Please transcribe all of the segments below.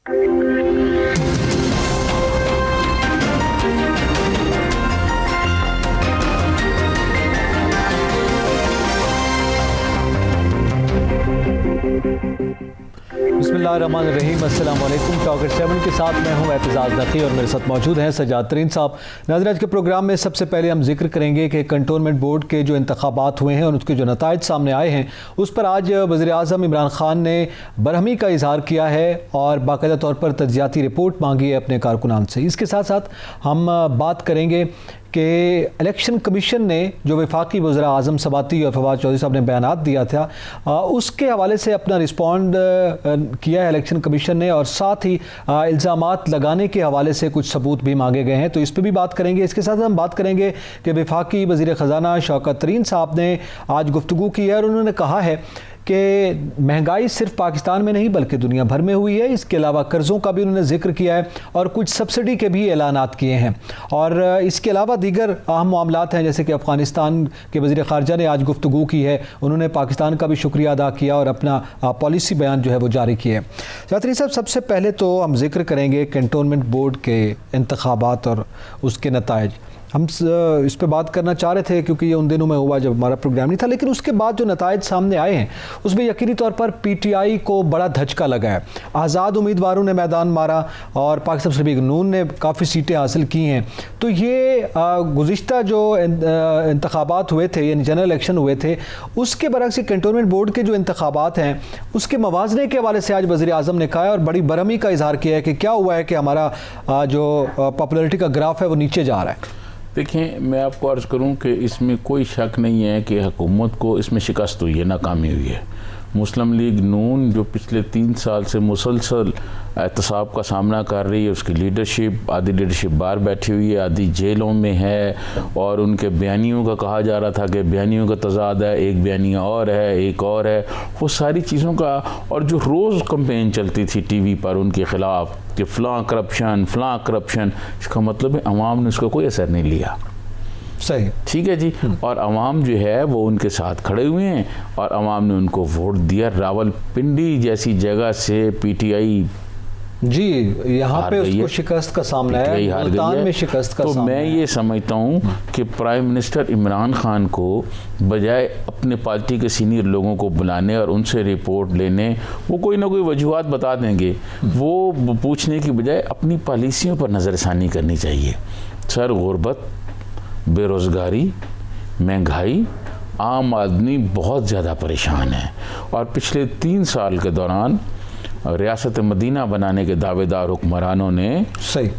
बिस्मिल्लाहिर्रहमानिर्रहीम, अस्सलाम वालेकुम। टॉकर 7 के साथ मैं हूं एतजाज़ नकी और मेरे साथ मौजूद हैं सज्जाद तरीन साहब। नाज़रीन, आज के प्रोग्राम में सबसे पहले हम जिक्र करेंगे कि कंटोनमेंट बोर्ड के जो इंतखाबात हुए हैं और उसके जो नताइज सामने आए हैं उस पर आज वज़ीर आज़म इमरान खान ने बरहमी का इजहार किया है और बाकायदा तौर पर तज्ज़ियाती रिपोर्ट मांगी है अपने कारकुनान से। इसके साथ साथ हम बात करेंगे कि इलेक्शन कमीशन ने जो वफाकी वज़ीर आज़म सबाती और फवाद चौधरी साहब ने बयानात दिया था उसके हवाले से अपना रिस्पॉन्ड किया है इलेक्शन कमीशन ने, और साथ ही इल्ज़ामात लगाने के हवाले से कुछ सबूत भी मांगे गए हैं, तो इस पर भी बात करेंगे। इसके साथ हम बात करेंगे कि वफाकी वज़ीर ख़ज़ाना शौकत तरीन साहब ने आज गुफ्तगू की है और उन्होंने कहा है कि महंगाई सिर्फ पाकिस्तान में नहीं बल्कि दुनिया भर में हुई है। इसके अलावा कर्ज़ों का भी उन्होंने जिक्र किया है और कुछ सब्सिडी के भी ऐलानात किए हैं, और इसके अलावा दीगर अहम मामलात हैं जैसे कि अफ़गानिस्तान के वज़ीर ख़ारजा ने आज गुफ्तगू की है, उन्होंने पाकिस्तान का भी शुक्रिया अदा किया और अपना पॉलिसी बयान जो है वो जारी किए। जातरी साहब, सबसे पहले तो हम जिक्र करेंगे कैंटोनमेंट बोर्ड के इंतखाबात और उसके नताइज। हम इस पे बात करना चाह रहे थे क्योंकि ये उन दिनों में हुआ जब हमारा प्रोग्राम नहीं था, लेकिन उसके बाद जो नताइज सामने आए हैं उसमें यकीनी तौर पर PTI को बड़ा धचका लगा है। आज़ाद उम्मीदवारों ने मैदान मारा और पाकिस्तान तहरीक नून ने काफ़ी सीटें हासिल की हैं। तो ये गुज़िश्ता जो इंतखाबात हुए थे, यानी जनरल इलेक्शन हुए थे, उसके बरक्स कैंटोनमेंट बोर्ड के जो इंतखाबात हैं उसके मवाजने के हवाले से आज वज़ीर आज़म ने कहा है और बड़ी बरहमी का इजहार किया है कि क्या हुआ है कि हमारा जो पॉपुलरिटी का ग्राफ है वो नीचे जा रहा है। देखें, मैं आपको अर्ज़ करूं कि इसमें कोई शक नहीं है कि हुकूमत को इसमें शिकस्त हुई है, नाकामी हुई है। मुस्लिम लीग नून जो पिछले 3 साल से मुसलसल एहतसाब का सामना कर रही है, उसकी लीडरशिप, आधी लीडरशिप बाहर बैठी हुई है, आधी जेलों में है, और उनके बयानियों का कहा जा रहा था कि बयानियों का तजाद है, एक बयानिया और है, एक और है, वो सारी चीज़ों का। और जो रोज़ कंपेन चलती थी TV पर उनके ख़िलाफ़ कि फ़लाँ करप्शन, इसका मतलब है अवाम ने उसका कोई असर नहीं लिया। सही, ठीक है जी। और अवाम जो है वो उनके साथ खड़े हुए हैं और अवाम ने उनको वोट दिया। रावलपिंडी जैसी जगह से PTI जी यहाँ पे उसको शिकस्त का सामना है, मुल्तान में शिकस्त का सामना है। मैं ये समझता हूँ कि प्राइम मिनिस्टर इमरान खान को बजाय अपने पार्टी के सीनियर लोगों को बुलाने और उनसे रिपोर्ट लेने, वो कोई ना कोई वजूहात बता देंगे, वो पूछने की बजाय अपनी पॉलिसियों पर नज़रसानी करनी चाहिए। सर, गुर्बत, बेरोज़गारी, महंगाई, आम आदमी बहुत ज़्यादा परेशान है, और पिछले 3 साल के दौरान रियासत मदीना बनाने के दावेदार हुक्मरानों ने,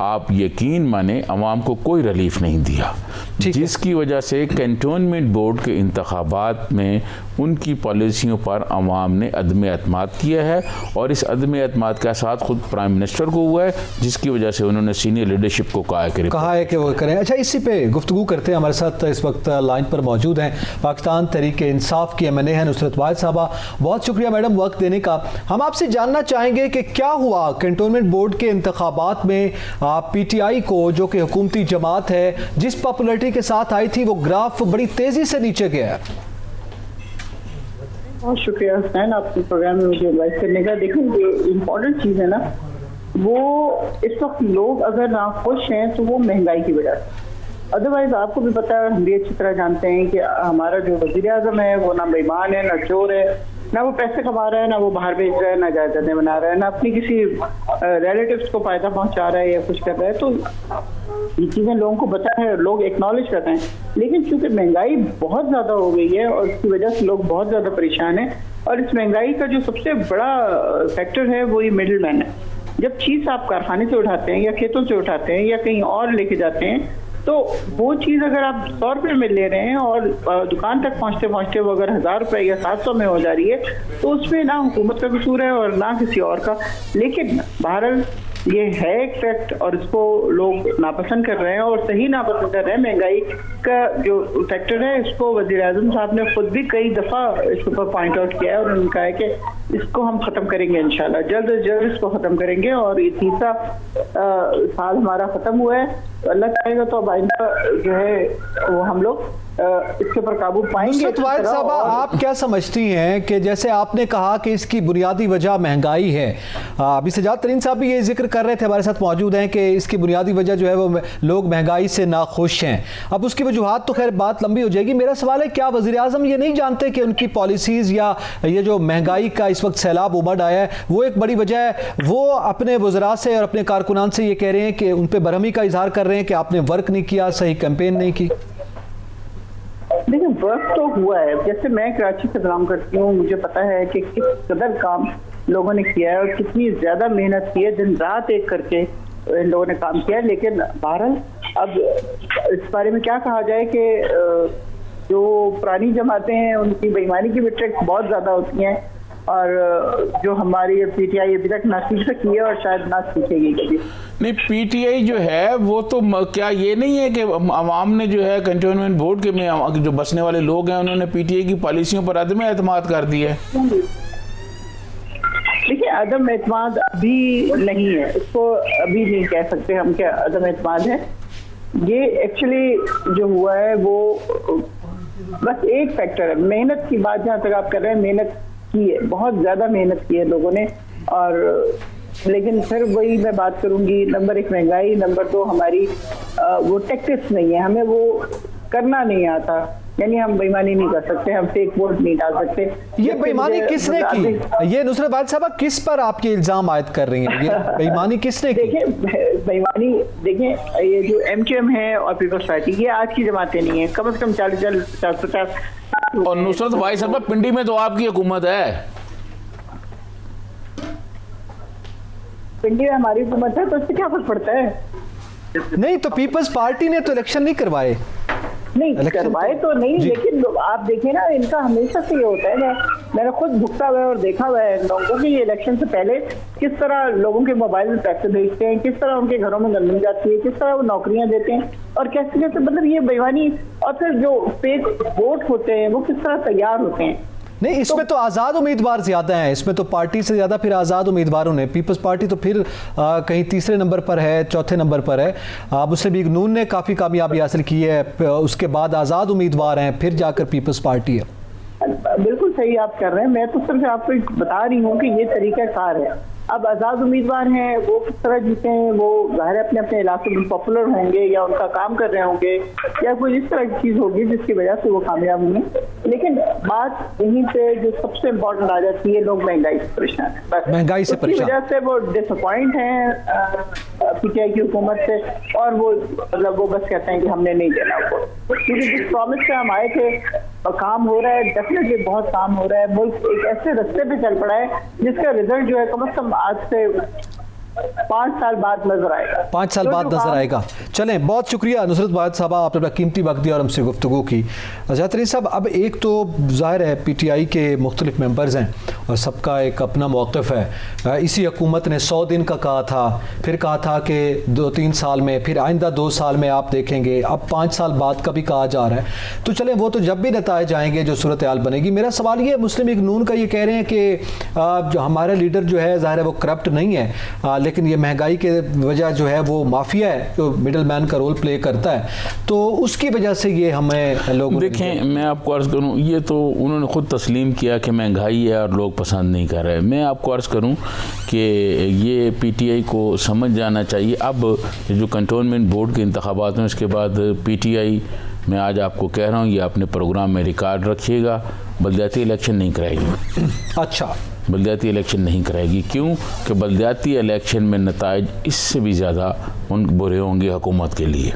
आप यकीन माने, अवाम को कोई रिलीफ नहीं दिया, जिसकी वजह से कैंटोनमेंट बोर्ड के इंतखाबात में उनकी पॉलिसियों पर अवाम ने अदम एतमाद किया है, और इस अदम एतमाद का साथ खुद प्राइम मिनिस्टर को हुआ है, जिसकी वजह से उन्होंने सीनियर लीडरशिप को कहा है कि वो करें। अच्छा, इसी पे गुफ्तगू करते हैं। हमारे साथ इस वक्त लाइन पर मौजूद हैं पाकिस्तान तहरीक इंसाफ की MNA हैं नुसरत वाहिद साहबा। बहुत शुक्रिया मैडम वक्त देने का। हम आपसे जानना चाहेंगे कि क्या हुआ कैंटोनमेंट बोर्ड के इंतखाबात में PTI को, जो कि हुकूमती जमात है, जिस पॉपुलरिटी के साथ आई थी वो ग्राफ बड़ी तेजी से नीचे गया है। बहुत शुक्रिया हुसैन, आपके प्रोग्राम में मुझे इनवाइट करने का। देखो, ये इम्पोर्टेंट चीज़ है ना, वो इस वक्त लोग अगर ना खुश हैं तो वो महंगाई की वजह से। अदरवाइज आपको भी पता है, हम भी अच्छी तरह जानते हैं कि हमारा जो वज़ीर आज़म है वो ना बेईमान है, ना चोर है, ना वो पैसे कमा रहा है, ना वो बाहर भेज रहा है, ना जायदादें बना रहा है, ना अपनी किसी रिलेटिव्स को फायदा पहुंचा रहा है या कुछ कर रहा है। तो ये चीज़ें लोगों को पता है, लोग एक्नॉलेज करते हैं, लेकिन चूंकि महंगाई बहुत ज़्यादा हो गई है और इसकी वजह से लोग बहुत ज़्यादा परेशान हैं, और इस महंगाई का जो सबसे बड़ा फैक्टर है वो ये मिडिल मैन है। जब चीज़ आप कारखाने से उठाते हैं या खेतों से उठाते हैं या कहीं और लेके जाते हैं, तो वो चीज़ अगर आप 100 रुपये में ले रहे हैं और दुकान तक पहुँचते पहुँचते वो अगर 1000 रुपये या 700 में हो जा रही है, तो उसमें ना हुकूमत का कसूर है और ना किसी और का। लेकिन बहरहाल ये है एक फैक्ट, और इसको लोग नापसंद कर रहे हैं और सही नापसंद कर रहे हैं। महंगाई का जो फैक्टर है, इसको वज़ीर आज़म साहब ने खुद भी कई दफ़ा इसके ऊपर पॉइंट आउट किया है, और उन्होंने कहा है कि इसको हम ख़त्म करेंगे इंशाल्लाह, जल्द से जल्द इसको ख़त्म करेंगे। और ये 3रा साल हमारा ख़त्म हुआ है, तो अल्लाह चाहेगा तो अब आइंदा जो है वो हम लोग इसके ऊपर काबू पाएंगे। नुसरत वाहिद साहबा, आप क्या समझती हैं कि जैसे आपने कहा कि इसकी बुनियादी वजह महंगाई है, अभी सजाद तरीन साहब भी ये जिक्र कर रहे थे, हमारे साथ मौजूद हैं कि इसकी बुनियादी वजह जो है वो लोग महंगाई से नाखुश हैं। अब उसकी वजूहात तो खैर बात लंबी हो जाएगी। मेरा सवाल है, क्या वज़ीर आज़म ये नहीं जानते कि उनकी पॉलिसीज़ या ये जो महंगाई का इस वक्त सैलाब उमड़ आया है वो एक बड़ी वजह है? वो अपने वज़रा से और अपने कारकुनान से ये कह रहे हैं कि उन पर बरहमी का इजहार कर रहे हैं कि आपने वर्क नहीं किया, सही कैंपेन नहीं की। देखिए, वर्क तो हुआ है। जैसे मैं कराची से बिलोंग करती हूँ, मुझे पता है कि किस कदर काम लोगों ने किया है और कितनी ज्यादा मेहनत की है, दिन रात एक करके इन लोगों ने काम किया है। लेकिन बहरहाल अब इस बारे में क्या कहा जाए कि जो पुरानी जमातें हैं उनकी बेईमानी की भी ट्रिक्स बहुत ज्यादा होती हैं और जो हमारी पीटीआई अभी तक ना सीख सकी है और शायद ना सीखेगी कभी। नहीं, पीटीआई जो है वो तो क्या ये नहीं है कि अवाम ने जो है कंटोनमेंट बोर्ड के में जो बसने वाले लोग हैं उन्होंने पीटीआई की पॉलिसियों पर अदम एतमाद कर दिया है? देखिए, अदम एतमाद अभी नहीं है, इसको अभी नहीं कह सकते हम क्या अदम एतमाद है। ये एक्चुअली जो हुआ है वो बस एक फैक्टर है, मेहनत की बात जहाँ तक आप कर रहे हैं, मेहनत की है, बहुत ज्यादा मेहनत की है लोगों ने। और लेकिन फिर वही मैं बात करूंगी, नंबर एक महंगाई, नंबर दो हमारी वो टैक्टिक्स नहीं है, हमें वो करना नहीं आता। यानी हम बेईमानी नहीं कर सकते, हम फेक वोट नहीं डाल सकते। ये बेईमानी किसने की? ये नुसरत वाहिद साहबा, किस पर आपके इल्जाम आयद कर रही हैं? ये बेईमानी किसने की? देखिए, बेईमानी देखिए, ये जो एमक्यूएम है और पीपल्स पार्टी, ये आज की जमातें नहीं है, कम से कम 40-50। और नुसरत वाहिद साहबा, पिंडी में तो आपकी हुकूमत है। पिंडी में हमारी हुकूमत है, तो इससे क्या फर्क पड़ता है? नहीं तो पीपल्स पार्टी ने तो इलेक्शन नहीं करवाए। नहीं करवाए तो नहीं, लेकिन आप देखें ना, इनका हमेशा से ये होता है। मैंने खुद भुगता हुआ है और देखा हुआ है लोगों की, ये इलेक्शन से पहले किस तरह लोगों के मोबाइल में पैसे भेजते हैं, किस तरह उनके घरों में गंदगी जाती है, किस तरह वो नौकरियां देते हैं और कैसे कैसे, मतलब ये बेईमानी। और फिर जो फेक वोट होते हैं वो किस तरह तैयार होते हैं। नहीं, इसमें तो आज़ाद उम्मीदवार ज़्यादा हैं, इसमें तो पार्टी से ज़्यादा फिर आज़ाद उम्मीदवारों ने। पीपल्स पार्टी तो फिर कहीं तीसरे नंबर पर है, चौथे नंबर पर है। मुस्लिम लीग नून ने काफ़ी कामयाबी हासिल की है, उसके बाद आज़ाद उम्मीदवार हैं, फिर जाकर पीपल्स पार्टी है। बिल्कुल सही आप कर रहे हैं, मैं तो सिर्फ आपको बता रही हूँ कि ये तरीकाकार है। अब आज़ाद उम्मीदवार हैं, वो किस तरह जीते हैं, वो ज़ाहिर अपने अपने इलाके में पॉपुलर होंगे या उनका काम कर रहे होंगे या कोई इस तरह की चीज़ होगी जिसकी वजह से वो कामयाब होंगे। लेकिन बात यहीं पे जो सबसे इम्पोर्टेंट आ जाती है, लोग महंगाई से परेशान है, बस महंगाई से परेशान, वजह से वो डिसअपॉइंट हैं पीटीआई की हुकूमत से। और वो मतलब वो बस कहते हैं कि हमने नहीं देना वो, क्योंकि जिस प्रॉमिस से हम आए थे काम हो रहा है, डेफिनेटली बहुत काम हो रहा है। मुल्क एक ऐसे रास्ते पे चल पड़ा है जिसका रिजल्ट जो है कम से कम आज से 5 साल बाद नजर आएगा। 5 साल बाद नजर आएगा। चलें, बहुत शुक्रिया नुसरत वाहिद साहबा, आपने अपना कीमती वक्त दिया और हमसे गुफ्तगू की। सजाद तरीन साहब, अब एक तो ज़ाहिर है पीटीआई के मुख्तलिफ मेंबर्स हैं और सबका एक अपना मौक़िफ़ है। इसी हुकूमत ने 100 दिन का कहा था, फिर कहा था कि 2-3 साल में, फिर आइंदा 2 साल में आप देखेंगे, अब 5 साल बाद का भी कहा जा रहा है। तो चलें, वो तो जब भी नताइज आएंगे जो सूरत हाल बनेगी। मेरा सवाल ये, मुस्लिम लीग नून का ये कह रहे हैं कि जो हमारा लीडर जो है ज़ाहिर है वो करप्ट नहीं है, लेकिन ये महंगाई के वजह जो है वो माफिया है, जो मिडल मैन का रोल प्ले करता है, तो उसकी वजह से ये हमें लोग देखें। मैं आपको अर्ज़ करूं, ये तो उन्होंने ख़ुद तस्लीम किया कि महंगाई है और लोग पसंद नहीं कर रहे। मैं आपको अर्ज़ करूं कि ये पीटीआई को समझ जाना चाहिए। अब जो कंटोनमेंट बोर्ड के इंतखाबात हैं उसके बाद पीटीआई, मैं आज आपको कह रहा हूँ, ये अपने प्रोग्राम में रिकॉर्ड रखिएगा, बलदियाती इलेक्शन नहीं कराएगी। अच्छा, बलदियाती इलेक्शन नहीं कराएगी। क्यों? कि बलदियाती इलेक्शन में नताइज इससे भी ज़्यादा उन बुरे होंगे हुकूमत के लिए।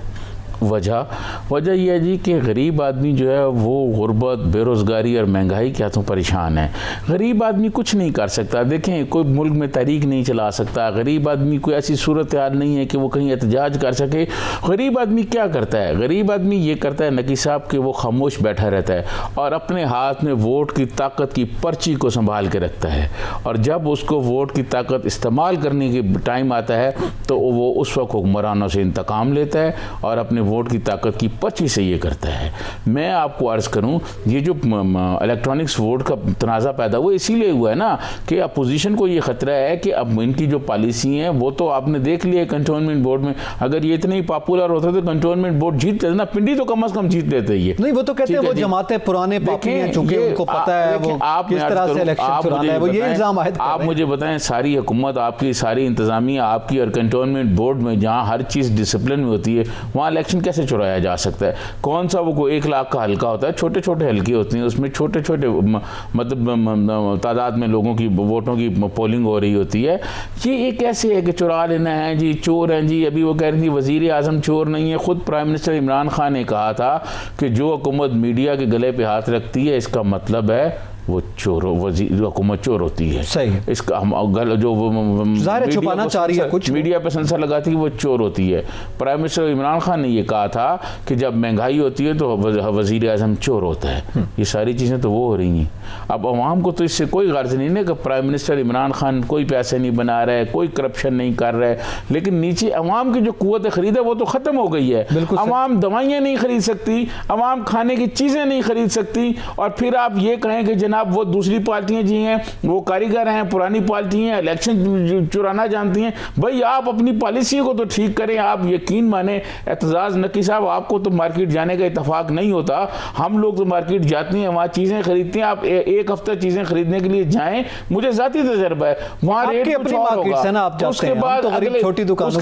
वजह यह है जी कि गरीब आदमी जो है वो गुर्बत, बेरोज़गारी और महंगाई के हाथों परेशान है। गरीब आदमी कुछ नहीं कर सकता। देखें, कोई मुल्क में तहरीक नहीं चला सकता। गरीब आदमी कोई ऐसी सूरत हाल नहीं है कि वो कहीं एहतजाज कर सके। गरीब आदमी क्या करता है? गरीब आदमी ये करता है नकी साहब कि वो खामोश बैठा रहता है और अपने हाथ में वोट की ताकत की पर्ची को संभाल के रखता है, और जब उसको वोट की ताकत इस्तेमाल करने के टाइम आता है तो वो उस वक्त हुक्मरानों से इंतकाम लेता है और अपने वोट की ताकत की पर्ची से ये करता है। मैं आपको अर्ज़ करूं, ये जो इलेक्ट्रॉनिक्स वोट का तनाज़ा पैदा हुआ इसीलिए हुआ है ना कि अपोजिशन को ये ख़तरा है कि अब इनकी जो पॉलिसी हैं वो तो आपने देख लिया कंटोनमेंट बोर्ड में, अगर ये इतने ही पॉपुलर होते तो कंटोनमेंट बोर्ड जीत लेते ना, पिंडी तो कम से कम जीत लेते। ये नहीं, वो तो कहते हैं वो जमाते पुराने पापी हैं, चूंकि उनको पता है वो किस तरह से इलेक्शन चुराना है, वो ये इल्जाम आयद कर रहे हैं। आप मुझे बताएं, सारी हुकूमत आपकी, सारी इंतजामिया आपकी और कंटोनमेंट बोर्ड में जहाँ हर चीज़ डिसिप्लिन में होती है, वहाँ इलेक्शन कैसे चुराया जा सकता है? कौन सा वो 1 लाख का हल्का होता है, छोटे छोटे हल्के होते हैं, उसमें छोटे छोटे मतलब तादाद में लोगों की वोटों की पोलिंग हो रही होती है। ये कैसे है कि चुरा लेना है जी, चोर हैं जी। अभी वो कह रही थी वज़ीर आज़म चोर नहीं है, खुद प्राइम मिनिस्टर इमरान खान ने कहा था कि जो हुकूमत मीडिया के गले पे हाथ रखती है इसका मतलब है वो चोर, वजीर हुकूमत चोर होती है। सही, इसका हम जो ज़ाहिर छुपाना चाह रही है, कुछ मीडिया पे सेंसर लगाती है वो चोर होती है। प्राइम मिनिस्टर इमरान खान ने ये कहा था कि जब महंगाई होती है तो वजीर आज़म चोर होता है। ये सारी चीज़ें तो वो हो रही हैं। अब अवाम को तो इससे कोई गर्ज नहीं है कि प्राइम मिनिस्टर इमरान खान कोई पैसे नहीं बना रहा है, कोई करप्शन नहीं कर रहा है, लेकिन नीचे अवाम की जो कुव्वत खरीद है वो तो ख़त्म हो गई है। अवाम दवाइयाँ नहीं खरीद सकती, अवाम खाने की चीज़ें नहीं खरीद सकती, और फिर आप ये कहें कि जनाब वो दूसरी पार्टियां जी हैं वो कारीगर हैं, पुरानी पार्टी हैं, इलेक्शन चुराना जानती हैं। भाई आप अपनी पॉलिसी को तो ठीक करें। आप यकीन माने एतजाज़ नकी साहब, आपको तो मार्केट जाने का इत्तेफाक नहीं होता, हम लोग तो मार्केट जाते हैं, वहाँ चीज़ें खरीदते हैं। आप एक हफ्ता चीज़ें खरीदने के लिए जाएं, मुझे ज़ाती तजर्बा है, वहाँ रेट कुछ और होगा। उसके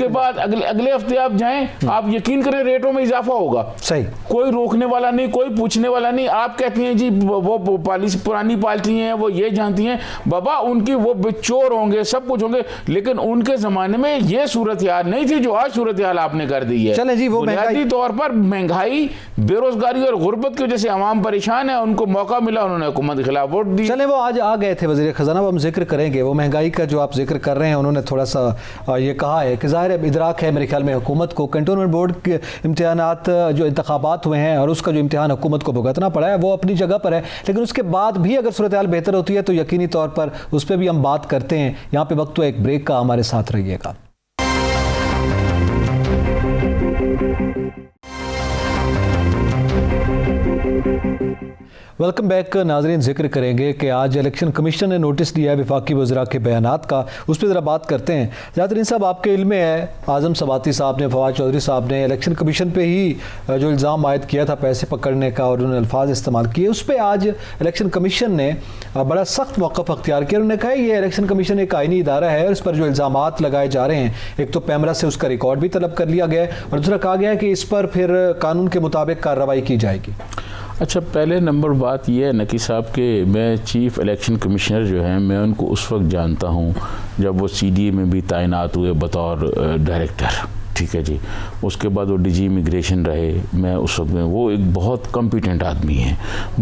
बाद अगले हफ्ते आप जाएं, आप यकीन करें रेटों में इजाफा होगा। सही, कोई रोकने वाला नहीं, कोई पूछने वाला नहीं। आप कहती हैं जी वो पॉलिसी पुरानी पार्टी हैं, वो ये जानती हैं, बाबा उनकी वो चोर होंगे, सब कुछ होंगे, लेकिन उनके जमाने में ये सूरत हाल नहीं थी जो आज सूरत हाल आपने कर दी है। चलें जी, वो बुनियादी तौर पर महंगाई, बेरोजगारी और गुर्बत की वजह से आवाम परेशान है, उनको मौका मिला, उन्होंने हुकूमत के खिलाफ वोट दी। चले, वो आज आ गए थे वज़ीर ख़ज़ाना, हम जिक्र करेंगे वो महंगाई का जो आप जिक्र कर रहे हैं। उन्होंने थोड़ा सा ये कहा है कि ज़ाहिर है इदराक है मेरे ख्याल में हुकूमत को, कंटोनमेंट बोर्ड के इम्तिहानात जो इंतखाबात हुए हैं और उसका जो इम्तिहान हुकूमत को भुगतना पड़ा है वो अपनी जगह पर है, लेकिन उसके बाद भी अगर सूरत हाल बेहतर होती है तो यकीनी तौर पर उस पर भी हम बात करते हैं। यहाँ पे वक्त तो एक ब्रेक का, हमारे साथ रहिएगा। वेलकम बैक नाज़रीन। जिक्र करेंगे कि आज इलेक्शन कमीशन ने नोटिस दिया है वफाकी वज़रा के बयानात का, उस पर ज़रा बात करते हैं। ज़ाहिर साहब, आपके इल्म में है आज़म सवाती साहब ने, फवाद चौधरी साहब ने इलेक्शन कमीशन पे ही जो इल्ज़ाम आयद किया था पैसे पकड़ने का और उन्होंने अल्फाज इस्तेमाल किए, उस पर आज इलेक्शन कमीशन ने बड़ा सख्त मौक़िफ़ अख्तियार किया। उन्होंने कहा ये इलेक्शन कमीशन एक आइनी इदारा है और इस पर जो इल्ज़ामात लगाए जा रहे हैं, एक तो पैमरा से उसका रिकॉर्ड भी तलब कर लिया गया है और दूसरा कहा गया है कि इस पर फिर कानून के मुताबिक कार्रवाई की जाएगी। अच्छा, पहले नंबर बात यह है नकी साहब के मैं चीफ़ इलेक्शन कमिश्नर जो हैं मैं उनको उस वक्त जानता हूँ जब वो CDA में भी तैनात हुए बतौर डायरेक्टर, ठीक है जी। उसके बाद वो DG इमिग्रेशन रहे, मैं उस वक्त में, वो एक बहुत कॉम्पिटेंट आदमी हैं,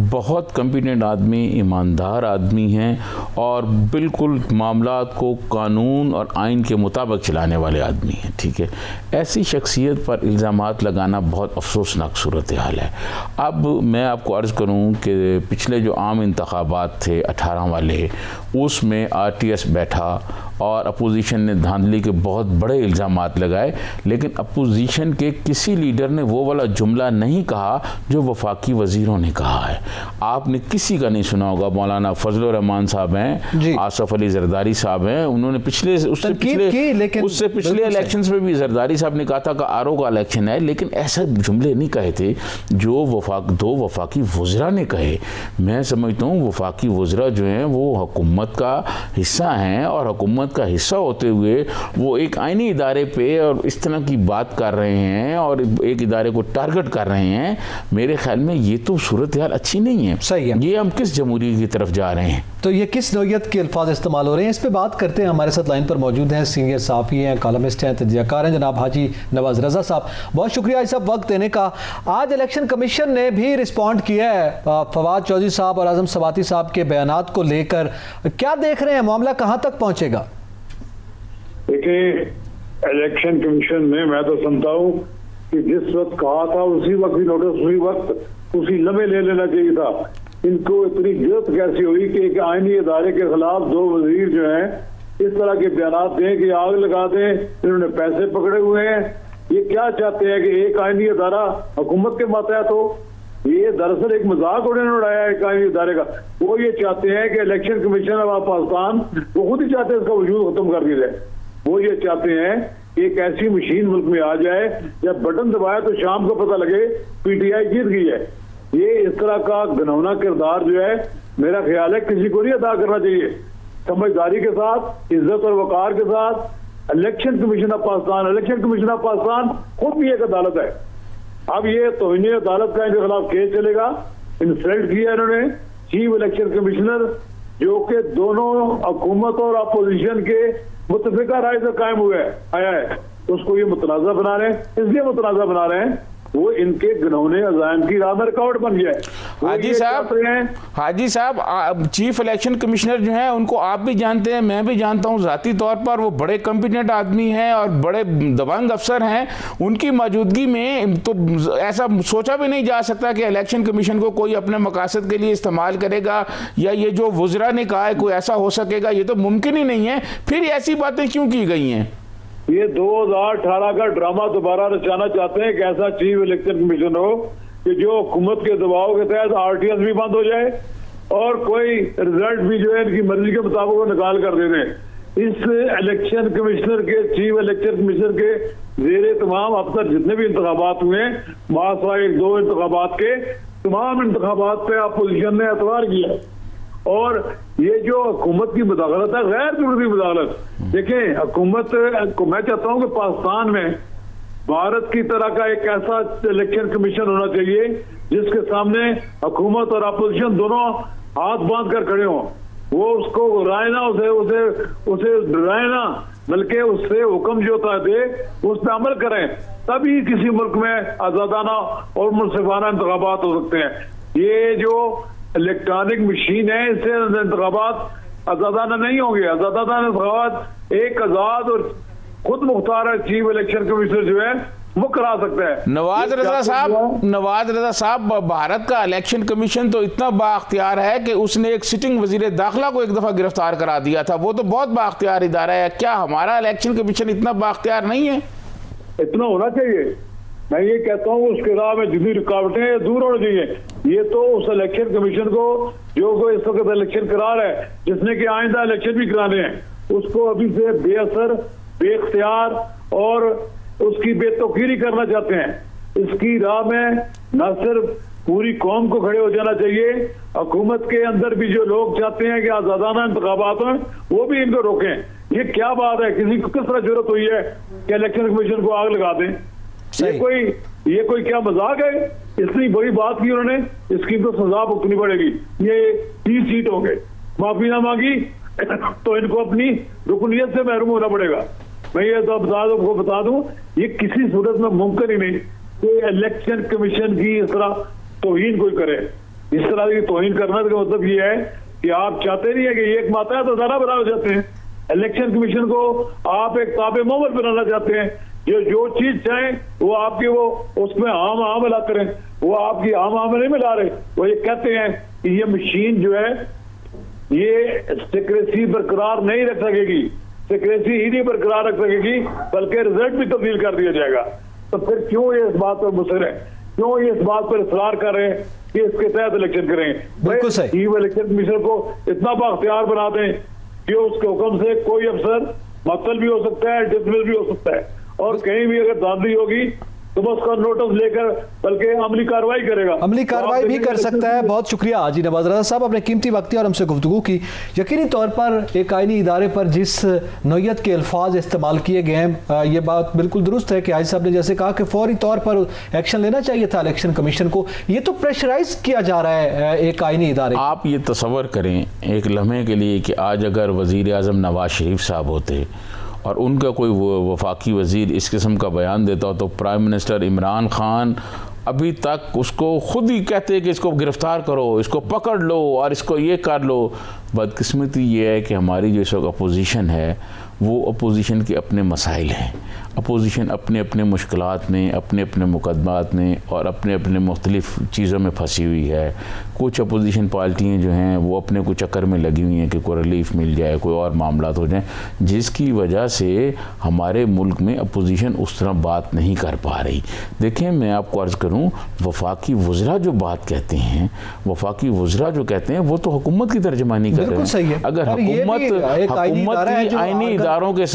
बहुत कॉम्पिटेंट आदमी, ईमानदार आदमी हैं और बिल्कुल मामलात को कानून और आइन के मुताबिक चलाने वाले आदमी हैं, ठीक है। ऐसी शख्सियत पर इल्ज़ामात लगाना बहुत अफसोसनाक सूरत हाल है। अब मैं आपको अर्ज़ करूँ कि पिछले जो आम इंतखाबात थे 18 वाले, उसमें RTS बैठा और अपोजिशन ने धांधली के बहुत बड़े इल्ज़ामात लगाए, लेकिन अपोजिशन के किसी लीडर ने वो वाला जुमला नहीं कहा जो वफाकी वज़ीरों ने कहा है। आपने किसी का नहीं सुना होगा। मौलाना फजलुर रहमान साहब हैं, आसफ अली जरदारी साहब हैं, उन्होंने उससे पिछले इलेक्शंस में भी जरदारी साहब ने कहा था कि RO का इलेक्शन है, लेकिन ऐसे जुमले नहीं कहे थे जो दो वफाकी वज़रा ने कहे। मैं समझता हूँ वफाकी वज़रा जो हैं वो हुकूमत का हिस्सा हैं और हुकूमत का हिस्सा होते हुए वो एक आईनी इदारे पे और इस तरह की बात कर रहे हैं और एक इदारे को टारगेट कर रहे हैं। मेरे ख्याल में ये तो सूरत हाल अच्छी नहीं है। सही है, ये हम किस जमहूरियत की तरफ जा रहे हैं? तो ये किस नौयत के अल्फाज इस्तेमाल हो रहे हैं, इस पर बात करते हैं। हमारे साथ लाइन पर मौजूद हैं सीनियर सहाफ़ी हैं, कॉलमिस्ट हैं, तजज़ियाकार हैं, जनाब हाजी नवाज़ रज़ा साहब। बहुत शुक्रिया इस सब वक्त देने का। आज इलेक्शन कमीशन ने भी रिस्पॉन्ड किया है फवाद चौधरी साहब और आज़म सवाती साहब के बयानात को लेकर। क्या देख रहे हैं, मामला कहाँ तक पहुँचेगा? देखिए, इलेक्शन कमीशन में मैं तो समझता हूँ कि जिस वक्त कहा था उसी वक्त ही नोटिस, उसी वक्त उसी लम्हे ले लेना चाहिए था। इनको इतनी जरूरत कैसी हुई कि एक आईनी इदारे के खिलाफ 2 वजीर जो हैं इस तरह के बयान दें कि आग लगा दें, इन्होंने पैसे पकड़े हुए हैं, ये क्या चाहते हैं कि एक आईनी अदारा हुकूमत के मातहत हो? ये दरअसल एक मजाक उन्होंने उड़ाया है एक आईनी अदारे का। वो ये चाहते हैं कि इलेक्शन कमीशन ऑफ पाकिस्तान वो खुद ही चाहते हैं इसका वजूद खत्म कर दिया जाए। वो ये चाहते हैं कि एक ऐसी मशीन मुल्क में आ जाए जब बटन दबाए तो शाम को पता लगे PTI जीत गई है। ये इस तरह का घिनौना किरदार जो है मेरा ख्याल है किसी को नहीं अदा करना चाहिए। समझदारी के साथ, इज्जत और वकार के साथ इलेक्शन कमीशन ऑफ पाकिस्तान खुद भी एक अदालत है। अब ये तौहीन अदालत का इनके खिलाफ केस चलेगा। इंसल्ट किया इन्होंने चीफ इलेक्शन कमिश्नर जो कि दोनों हुकूमत और अपोजिशन के मुतफिका राय से कायम हुए आया है, उसको ये मुतनाज़ा बना रहे हैं। इसलिए मुतनाज़ा बना रहे हैं वो इनके घिनौने अज़ाइम की राह में रुकावट बन गया है। हाजी साहब चीफ इलेक्शन कमिश्नर जो हैं उनको आप भी जानते हैं, मैं भी जानता हूं ज़ाती तौर पर। वो बड़े कॉम्पिटेंट आदमी हैं और बड़े दबंग अफसर हैं। उनकी मौजूदगी में तो ऐसा सोचा भी नहीं जा सकता कि इलेक्शन कमीशन को कोई अपने मकासद के लिए इस्तेमाल करेगा, या ये जो वुज़रा ने कहा है कोई ऐसा हो सकेगा, ये तो मुमकिन ही नहीं है। फिर ऐसी बातें क्यों की गई हैं? ये 2018 का ड्रामा दोबारा रचाना चाहते हैं कि ऐसा चीफ इलेक्शन कमीशन हो कि जो हुकूमत के दबाव के तहत RTS भी बंद हो जाए और कोई रिजल्ट भी जो है इनकी मर्जी के मुताबिक वो निकाल कर दे दें। इस इलेक्शन कमिश्नर के, चीफ इलेक्शन कमिश्नर के जेरे तमाम अफसर जितने भी इंतखाबात हुए, मासरा 1-2 इंतखाबात के, तमाम इंतखाबात पे अपोजिशन ने एतबार किया। और ये जो हुकूमत की मुदाखलत है, गैर जरूरी मुदाखलत। देखें, हुकूमत को मैं चाहता हूं कि पाकिस्तान में भारत की तरह का एक ऐसा इलेक्शन कमीशन होना चाहिए जिसके सामने हुकूमत और अपोजिशन दोनों हाथ बांध कर खड़े हों। वो उसको राय ना, उसे डराए ना, बल्कि उससे हुक्म जो होता है उस पर अमल करें। तभी किसी मुल्क में आजादाना और मुनसिफाना इंतखाबात हो सकते हैं। ये जो इलेक्ट्रॉनिक मशीन है, इससे इंतखाबात आजादाना नहीं होंगे। आजादाना इंतखाबात एक आजाद और खुद मुख्तार चीफ इलेक्शन कमिश्नर जो है वो करा सकता है। नवाज रजा साहब, भारत का इलेक्शन कमीशन तो इतना बाख्तियार है कि उसने एक सिटिंग वजीर दाखिला को एक दफा गिरफ्तार करा दिया था। वो तो बहुत बाख्तियार इदारा है। क्या हमारा इलेक्शन कमीशन इतना बाख्तियार नहीं है? इतना होना चाहिए। मैं ये कहता हूँ उसके राह में जितनी रुकावटें हैं दूर होनी चाहिए। ये तो उस इलेक्शन कमीशन को जो कोई इस वक्त इलेक्शन करा रहा है, जिसने कि आइंदा इलेक्शन भी कराने हैं, उसको अभी से बेअसर, बेख्तियार और उसकी बेतौकीरी करना चाहते हैं। इसकी राह में न सिर्फ पूरी कौम को खड़े हो जाना चाहिए, हुकूमत के अंदर भी जो लोग चाहते हैं कि आजादाना इंतखाबात हों वो भी इनको रोकें। ये क्या बात है? किसी को किस तरह जरूरत हुई है कि इलेक्शन कमीशन को आग लगा दें? ये कोई क्या मजाक है? इतनी बड़ी बात की उन्होंने, इसकी तो सजा भुगतनी पड़ेगी। ये 30 सीट हो गए, माफी ना मांगी तो इनको अपनी रुकनियत से महरूम होना पड़ेगा। मैं ये तो बता दूं ये किसी सूरत में मुमकिन ही नहीं कि इलेक्शन कमीशन की इस तरह तौहीन कोई करे। इस तरह की तौहीन करना का मतलब ये है कि आप चाहते नहीं है कि एक माता तो ज़्यादा बना जाते हैं। इलेक्शन कमीशन को आप एक ताबे मोहम्मद बनाना चाहते हैं। जो चीज चाहें वो आपकी वो उसमें आम मिला करें। वो आपकी आम नहीं मिला रहे। वो ये कहते हैं कि ये मशीन जो है ये सिक्रेसी बरकरार नहीं रख सकेगी, सिक्रेसी ही नहीं बरकरार रख सकेगी, बल्कि रिजल्ट भी तब्दील कर दिया जाएगा। तो फिर क्यों ये इस बात पर मुसर है, क्यों ये इस बात पर इसरार कर रहे हैं कि इसके तहत इलेक्शन करेंगे? चीफ इलेक्शन कमीशन को इतना बाख्तियार बना दें कि उसके हुक्म से कोई अफसर मअतल भी हो सकता है, डिसमिस भी हो सकता है, और कहीं भी अगर धांधली होगी तो बस उसका नोटिस लेकर बल्कि अमली कार्रवाई करेगा, अमली कार्रवाई भी कर सकता है। बहुत शुक्रिया हाजी नवाज रजा साहब, अपने कीमती वक्त और हमसे गुफ्तगू की। यकीनी तौर पर एक आईनी इदारे पर जिस नौयत के अल्फाज इस्तेमाल किए गए हैं, ये बात बिल्कुल दुरुस्त है कि हाजी साहब ने जैसे कहा कि फौरी तौर पर एक्शन लेना चाहिए था इलेक्शन कमीशन को। ये तो प्रेशराइज किया जा रहा है एक आईनी इदारे। आप ये तसव्वुर करें एक लम्हे के लिए कि आज अगर वज़ीर आज़म नवाज शरीफ साहब होते और उनका कोई वफाकी वज़ीर इस किस्म का बयान देता हो तो प्राइम मिनिस्टर इमरान खान अभी तक उसको खुद ही कहते हैं कि इसको गिरफ्तार करो, इसको पकड़ लो और इसको ये कर लो। बदकिस्मती ये है कि हमारी जो इस वक्त अपोजिशन है वो अपोजिशन के अपने मसाइल हैं। अपोजिशन अपने अपने मुश्किलात में, अपने अपने मुकदमात में और अपने अपने मुख्तलिफ़ चीज़ों में फंसी हुई है। कुछ अपोजिशन पार्टियाँ जो हैं वो अपने को चक्कर में लगी हुई हैं कि कोई रिलीफ मिल जाए, कोई और मामला हो जाए, जिसकी वजह से हमारे मुल्क में अपोजिशन उस तरह बात नहीं कर पा रही। देखें, मैं आपको अर्ज़ करूँ, वफाकी वज़रा जो बात कहते हैं, वफाकी वज़रा जो कहते हैं वो तो हुकूमत की तर्जमानी कर रहे हैं। अगर हुकूमत की आईनी इदारों के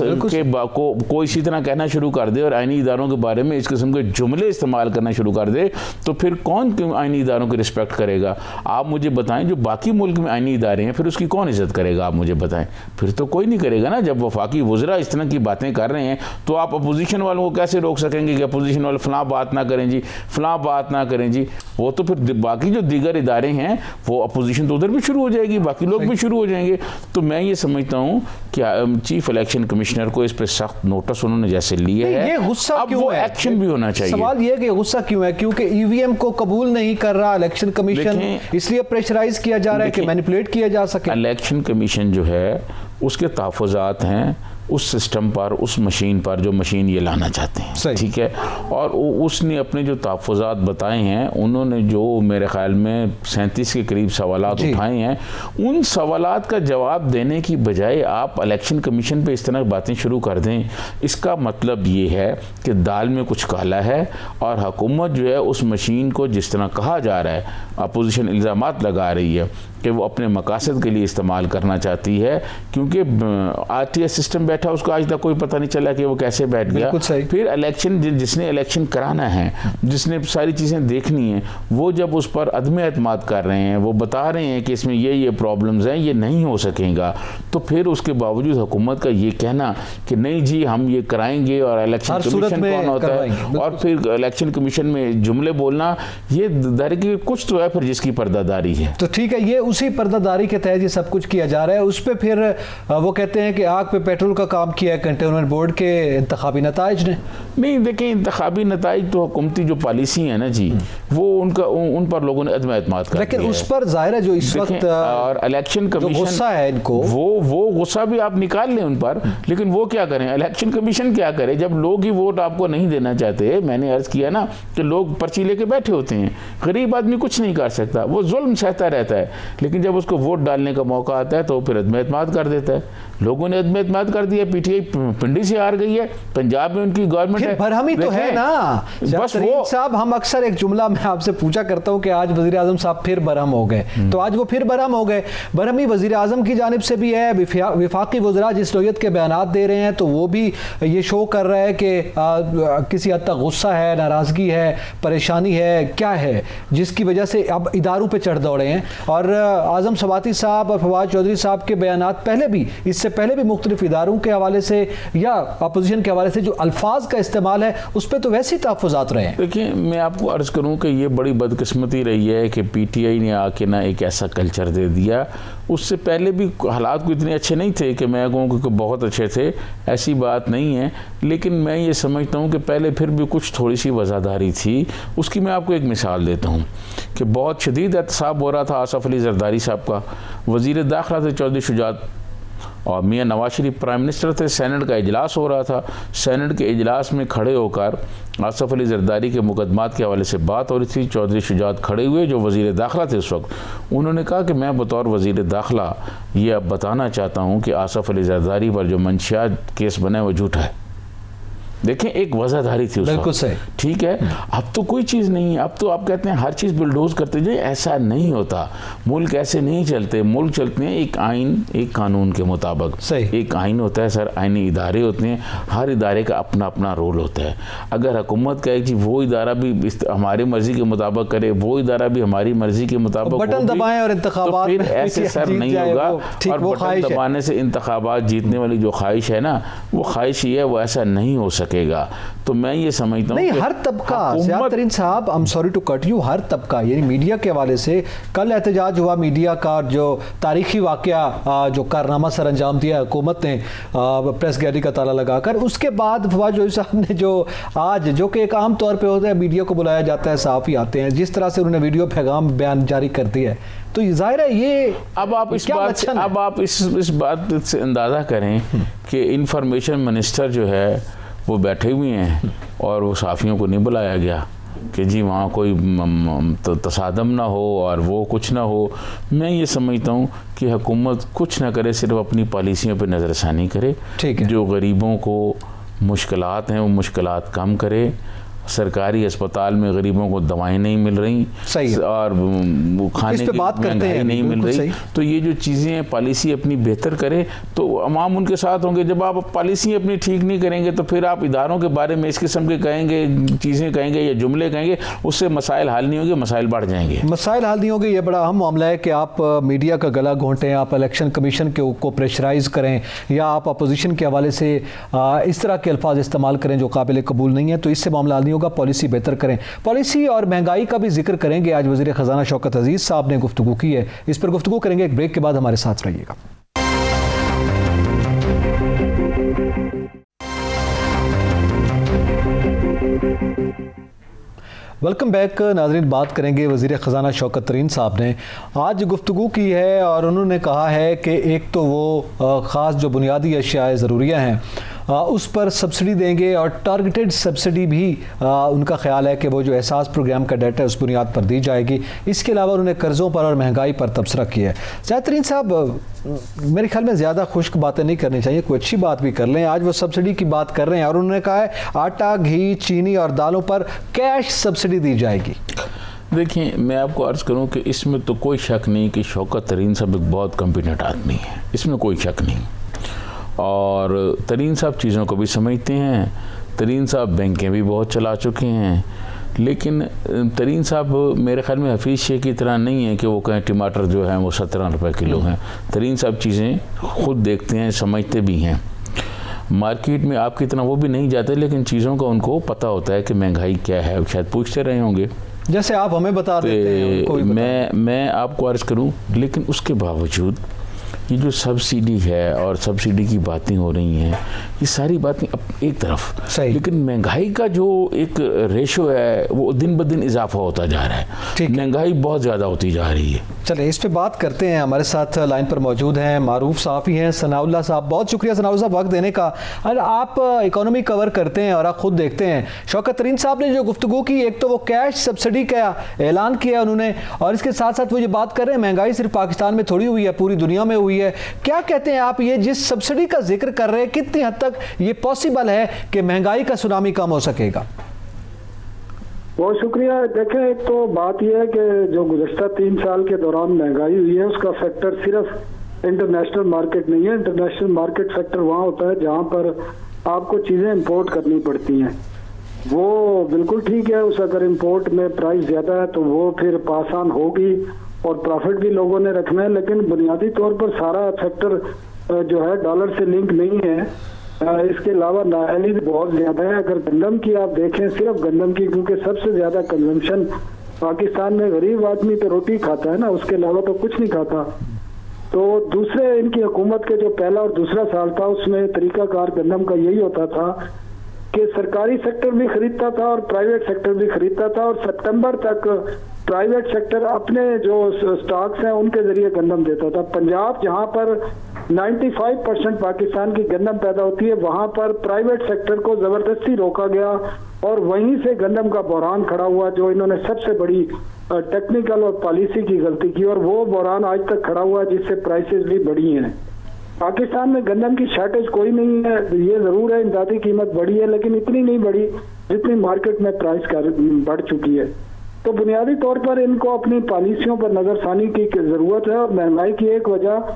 कोई इसी तरह कहना शुरू कर दे और आईनी इदारों के बारे में इस किस्म के जुमले इस्तेमाल करना शुरू कर दे, तो फिर कौन आईनी इदारों की रिस्पेक्ट करेगा? आप मुझे बताएं, जो बाकी मुल्क में आईनी इदारे हैं फिर उसकी कौन इज्जत करेगा? आप मुझे बताएं। फिर तो कोई नहीं करेगा ना। जब वफाकी वज़रा इस तरह की बातें कर रहे हैं तो आप अपोजिशन वालों को कैसे रोक सकेंगे कि अपोजिशन वाले फ़लाँ बात ना करें जी, फ़लाँ बात ना करें जी? वो तो फिर बाकी जो दीगर इदारे हैं वो अपोजिशन तो उधर भी शुरू हो जाएगी, बाकी लोग भी शुरू हो जाएंगे। तो मैं ये समझता हूँ कि चीफ इलेक्शन कमीशनर को इस पर सख्त नोटिस उन्होंने जैसे लिए है, ये गुस्सा अब वो एक्शन भी होना चाहिए। सवाल ये कि गुस्सा क्यों है? क्योंकि ईवीएम को कबूल नहीं कर रहा इलेक्शन कमीशन, इसलिए प्रेशराइज किया जा रहा है कि मैनिपुलेट किया जा सके। इलेक्शन कमीशन जो है उसके तहफ़्फ़ुज़ात हैं उस सिस्टम पर, उस मशीन पर जो मशीन ये लाना चाहते हैं, ठीक है। और उसने अपने जो तहफ़्फ़ुज़ात बताए हैं, उन्होंने जो मेरे ख़्याल में 37 के करीब सवालात उठाए हैं, उन सवालात का जवाब देने की बजाय आप इलेक्शन कमीशन पे इस तरह बातें शुरू कर दें, इसका मतलब ये है कि दाल में कुछ काला है और हुकूमत जो है उस मशीन को जिस तरह कहा जा रहा है, अपोजिशन इल्ज़ामात लगा रही है कि वो अपने मकासद के लिए इस्तेमाल करना चाहती है, क्योंकि RTS सिस्टम बैठा उसको आज तक कोई पता नहीं चला कि वो कैसे बैठ गया। फिर इलेक्शन जिसने इलेक्शन कराना है, जिसने सारी चीज़ें देखनी है, वो जब उस पर अदम एतमाद कर रहे हैं, वो बता रहे हैं कि इसमें ये प्रॉब्लम्स हैं, ये नहीं हो सकेगा, तो फिर उसके बावजूद हुकूमत का ये कहना कि नहीं जी हम ये कराएंगे और इलेक्शन कमीशन कौन होता है, और फिर इलेक्शन कमीशन में जुमले बोलना, ये दरअसल कुछ तो है फिर जिसकी पर्दादारी है। तो ठीक है, ये उसी पर्दादारी के तहत ये सब कुछ किया जा रहा है। उस पर फिर वो कहते हैं कि आग पे पेट्रोल का काम किया है कंटोनमेंट बोर्ड के इंतखाबी नताइज ने। नहीं देखें, इंतखाबी नताइज तो हुकूमती जो पॉलिसी है ना जी, वो उन पर लोगों ने अदम एतमाद कर दिया है। लेकिन उस पर जाहिर है जो इस वक्त और इलेक्शन कमीशन गुस्सा है इनको, वो गुस्सा भी आप निकाल लें उन पर, लेकिन वो क्या करें, इलेक्शन कमीशन क्या करे जब लोग ही वोट आपको नहीं देना चाहते? मैंने अर्ज किया ना कि लोग पर्ची लेके बैठे होते हैं, गरीब आदमी कुछ नहीं कर सकता, वो जुल्म सहता रहता है, लेकिन जब उसको वोट डालने का मौका आता है तो फिर अदम एतमाद कर देता है। लोगों ने अदम एतमाद कर दिया, PTI पिंडी से हार गई है, पंजाब में उनकी गवर्नमेंट है, भरहमी तो है ना। बस वो साहब, हम अक्सर एक जुमला मैं आपसे पूछा करता हूं कि आज वजीर आजम साहब फिर बरहम हो गए, तो आज वो फिर बरहम हो गए। बरहमी वजीर आजम की जानिब से भी है, विफाकी वज़रा जिस नौयत के बयानात दे रहे हैं तो वो भी ये शो कर रहा है कि किसी हद तक गुस्सा है, नाराज़गी है, परेशानी है, क्या है जिसकी वजह से अब इदारों पर चढ़ दौड़े हैं। और आज़म सवाती साहब और फवाद चौधरी साहब के बयानात पहले भी, इससे पहले भी मुख्तलिफ इदारों के हवाले से या अपोजिशन के हवाले से जो अल्फाज का इस्तेमाल है उस पर तो वैसे ही तहफ़्फ़ुज़ात रहे हैं। देखिए, मैं आपको अर्ज़ करूं कि ये बड़ी बदकिस्मती रही है कि PTI ने आके ना एक ऐसा कल्चर दे दिया। उससे पहले भी हालात को इतने अच्छे नहीं थे कि मैं कहूँ कि बहुत अच्छे थे, ऐसी बात नहीं है, लेकिन मैं ये समझता हूँ कि पहले फिर भी कुछ थोड़ी सी वज़ादारी थी। उसकी मैं आपको एक मिसाल देता हूँ कि बहुत शदीद एहतसाब हो रहा था आसफ़ अली ज़रदारी साहब का, वज़ीर दाखिला थे चौधरी शुजात और मियाँ नवाज शरीफ प्राइम मिनिस्टर थे। सेनेट का इजलास हो रहा था, सेनेट के इजलास में खड़े होकर आसफ़ अली ज़रदारी के मुकदमात के हवाले से बात हो रही थी। चौधरी शुजात खड़े हुए जो वज़ीर दाखिला थे उस वक्त, उन्होंने कहा कि मैं बतौर वज़ीर दाखिला ये अब बताना चाहता हूँ कि आसफ़ अली ज़रदारी पर जो मंशियात केस बना है वो झूठा है। देखें, एक वज़ादारी थी उस वक्त, ठीक है। अब तो कोई चीज़ नहीं है, अब तो आप कहते हैं हर चीज़ बुलडोज करते जाए, ऐसा नहीं होता। मुल्क ऐसे नहीं चलते, मुल्क चलते हैं एक आइन, एक कानून के मुताबिक। एक आइन होता है सर, आइनी इदारे होते हैं, हर इदारे का अपना अपना रोल होता है। अगर हुकूमत कहे कि वो इदारा भी हमारी मर्ज़ी के मुताबिक करे, वो इदारा भी हमारी मर्ज़ी के मुताबिक बटन दबाएं और इंतखाबात तो फिर ऐसे सर नहीं होगा। और बटन दबाने से इंतखाबात जीतने वाली जो ख्वाहिश है ना, वो ख्वाहिश ही है, वो ऐसा नहीं हो सके। सकेगा। तो मैं ये समझता हूँ नहीं, हर तबका, ज़िया तरीन साहब, I am sorry to cut you, हर तबका, यानी मीडिया के हवाले से कल एहतजाज हुआ, मीडिया का जो तारीखी वाक़या जो कारनामा सर अंजाम दिया हुकूमत ने प्रेस गैलरी का ताला लगाकर, उसके बाद फवाद जोशी साहब ने जो आज, जो कि एक आम तौर पे होता है, मीडिया को बुलाया जाता है, सहाफ़ी आते हैं, जिस तरह से उन्होंने वीडियो पैगाम बयान जारी कर दिया है, तो जाहिर है ये अब आप इस बात से अंदाज़ा करें कि इंफॉर्मेशन मिनिस्टर जो है वो बैठे हुए हैं और वो सहाफ़ियों को नहीं बुलाया गया कि जी वहाँ कोई तसादम ना हो और वो कुछ ना हो। मैं ये समझता हूँ कि हुकूमत कुछ ना करे, सिर्फ अपनी पॉलिसियों पर नज़रसानी करे, जो गरीबों को मुश्किलात हैं वो मुश्किलात कम करे। सरकारी अस्पताल में गरीबों को दवाएं नहीं मिल रही, सही, और खाने की महंगाई नहीं मिल रही, तो ये जो चीज़ें हैं पॉलिसी अपनी बेहतर करे तो अवाम उनके साथ होंगे। जब आप पॉलिसी अपनी ठीक नहीं करेंगे तो फिर आप इदारों के बारे में इस किस्म के कहेंगे, चीज़ें कहेंगे या जुमले कहेंगे, उससे मसाइल हल नहीं होंगे, मसाइल बढ़ जाएंगे, मसाइल हल नहीं होंगे। ये बड़ा अहम मामला है कि आप मीडिया का गला घोंटें, आप इलेक्शन कमीशन को प्रेशराइज़ करें या आप अपोजिशन के हवाले से इस तरह के अल्फाज इस्तेमाल करें जो काबिल कबूल नहीं है, तो इससे मामला हल नहीं होगा। पॉलिसी बेहतर करें। पॉलिसी और महंगाई का भी जिक्र करेंगे। आज वज़ीर ख़ज़ाना शौकत अजीज़ साहब ने गुफ्तगू की है, इस पर गुफ्तगू करेंगे। एक ब्रेक के बाद हमारे साथ रहिएगा। वेलकम बैक नाज़रीन। बात करेंगे वज़ीर ख़ज़ाना शौकत तरीन साहब ने आज गुफ्तगू की है और उन्होंने कहा है कि एक तो वो ख़ास जो बुनियादी अशियाए ज़रूरियाँ हैं उस पर सब्सिडी देंगे और टारगेटेड सब्सिडी भी उनका ख्याल है कि वो जो एहसास प्रोग्राम का डाटा है उस बुनियाद पर दी जाएगी। इसके अलावा उन्होंने कर्ज़ों पर और महंगाई पर तबसरा किया है। ज़िया तरीन साहब, मेरे ख्याल में ज़्यादा खुश्क बातें नहीं करनी चाहिए, कोई अच्छी बात भी कर लें। आज वो सब्सिडी की बात कर रहे हैं और उन्होंने कहा है आटा, घी, चीनी और दालों पर कैश सब्सिडी दी जाएगी। देखिए, मैं आपको अर्ज़ करूं कि इसमें तो कोई शक नहीं कि शौकत तरीन साहब एक बहुत कॉम्पिटेंट आदमी है, इसमें कोई शक नहीं। और तरीन साहब चीज़ों को भी समझते हैं, तरीन साहब बैंकें भी बहुत चला चुके हैं, लेकिन तरीन साहब मेरे ख्याल में हफीज़ शेख की तरह नहीं है कि वो कहें टमाटर जो है वो 17 रुपये किलो हैं। तरीन साहब चीज़ें खुद देखते हैं, समझते भी हैं। मार्केट में आपकी तरह वो भी नहीं जाते, लेकिन चीज़ों का उनको पता होता है कि महंगाई क्या है, शायद पूछते रहे होंगे जैसे आप हमें बता देते हैं। मैं आपको अर्ज़ करूं, लेकिन उसके बावजूद ये जो सब्सिडी है और सब्सिडी की बातें हो रही हैं, ये सारी बातें एक तरफ सही, लेकिन महंगाई का जो एक रेशो है वो दिन ब दिन इजाफा होता जा रहा है। महंगाई बहुत ज़्यादा होती जा रही है। चलिए इस पे बात करते हैं। हमारे साथ लाइन पर मौजूद हैं मारूफ सहाफ़ी हैं सनाउल्लाह साहब। बहुत शुक्रिया सनाउल्लाह साहब वक्त देने का। और आप इकोनॉमी कवर करते हैं और आप खुद देखते हैं। शौकत तरीन साहब ने जो गुफ्तगू की, एक तो वो कैश सब्सिडी का ऐलान किया उन्होंने, और इसके साथ साथ वो ये बात कर रहे हैं महंगाई सिर्फ पाकिस्तान में थोड़ी हुई है, पूरी दुनिया में हुई है। क्या कहते हैं आप, ये जिस सब्सिडी का जिक्र कर रहे हैं, कितनी हद तक ये पॉसिबल है कि महंगाई का सुनामी कम हो सकेगा? बहुत शुक्रिया। देखें, एक तो बात यह है कि जो गुज़श्ता 3 साल के दौरान महंगाई हुई है उसका फैक्टर सिर्फ इंटरनेशनल मार्केट नहीं है। इंटरनेशनल मार्केट फैक्टर वहाँ होता है जहाँ पर आपको चीज़ें इंपोर्ट करनी पड़ती हैं। वो बिल्कुल ठीक है, उस अगर इंपोर्ट में प्राइस ज़्यादा है तो वो फिर पास ऑन होगी और प्रॉफिट भी लोगों ने रखना है, लेकिन बुनियादी तौर पर सारा फैक्टर जो है डॉलर से लिंक नहीं है। इसके अलावा नाअहली भी बहुत ज़्यादा है। अगर गंदम की आप देखें, सिर्फ गंदम की, क्योंकि सबसे ज़्यादा कंजम्पशन पाकिस्तान में गरीब आदमी तो रोटी खाता है ना, उसके अलावा तो कुछ नहीं खाता। तो दूसरे इनकी हुकूमत के जो पहला और दूसरा साल था उसमें तरीकाकार गंदम का यही होता था कि सरकारी सेक्टर भी खरीदता था और प्राइवेट सेक्टर भी खरीदता था, और सितंबर तक प्राइवेट सेक्टर अपने जो स्टॉक्स हैं उनके जरिए गंदम देता था। पंजाब जहां पर 95% पाकिस्तान की गंदम पैदा होती है, वहां पर प्राइवेट सेक्टर को जबरदस्ती रोका गया और वहीं से गंदम का बहरान खड़ा हुआ, जो इन्होंने सबसे बड़ी टेक्निकल और पॉलिसी की गलती की, और वो बहरान आज तक खड़ा हुआ जिससे प्राइसेस भी बढ़ी हैं। पाकिस्तान में गंदम की शॉर्टेज कोई नहीं है, ये जरूर है इमदादी कीमत बढ़ी है, लेकिन इतनी नहीं बढ़ी जितनी मार्केट में प्राइस बढ़ चुकी है। तो बुनियादी तौर पर इनको अपनी पॉलिसियों पर नजरसानी की जरूरत है। और महंगाई की एक वजह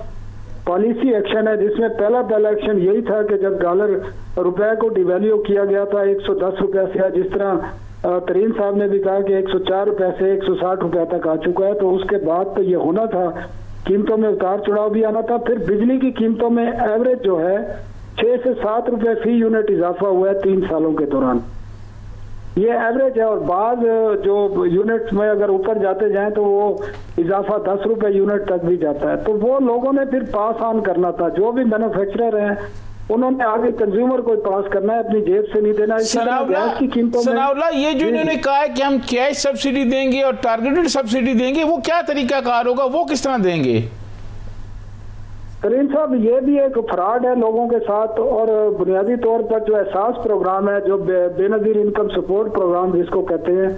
पॉलिसी एक्शन है, जिसमें पहला एक्शन यही था कि जब डॉलर रुपए को डिवैल्यू किया गया था 110 रुपए से, जिस तरह तरीन साहब ने भी कहा कि 104 रुपए से 160 रुपए तक आ चुका है, तो उसके बाद तो ये होना था, कीमतों में उतार चढ़ाव भी आना था। फिर बिजली की कीमतों में एवरेज जो है 6 से 7 रुपए फी यूनिट इजाफा हुआ है 3 सालों के दौरान। ये एवरेज है, और बाद जो यूनिट्स में अगर ऊपर जाते जाएं तो वो इजाफा 10 रुपए यूनिट तक भी जाता है। तो वो लोगों ने फिर पास ऑन करना था, जो भी मैन्युफैक्चरर हैं उन्होंने आगे कंज्यूमर को पास करना है, अपनी जेब से नहीं देना। गैस की कीमतों में ये जो इन्होंने कहा है कि हम कैश सब्सिडी देंगे और टारगेटेड सब्सिडी देंगे, वो क्या तरीका कार होगा, वो किस तरह देंगे? करीम साहब, ये भी एक फ्रॉड है लोगों के साथ, और बुनियादी तौर पर जो एहसास प्रोग्राम है, जो बेनजीर इनकम सपोर्ट प्रोग्राम जिसको कहते हैं,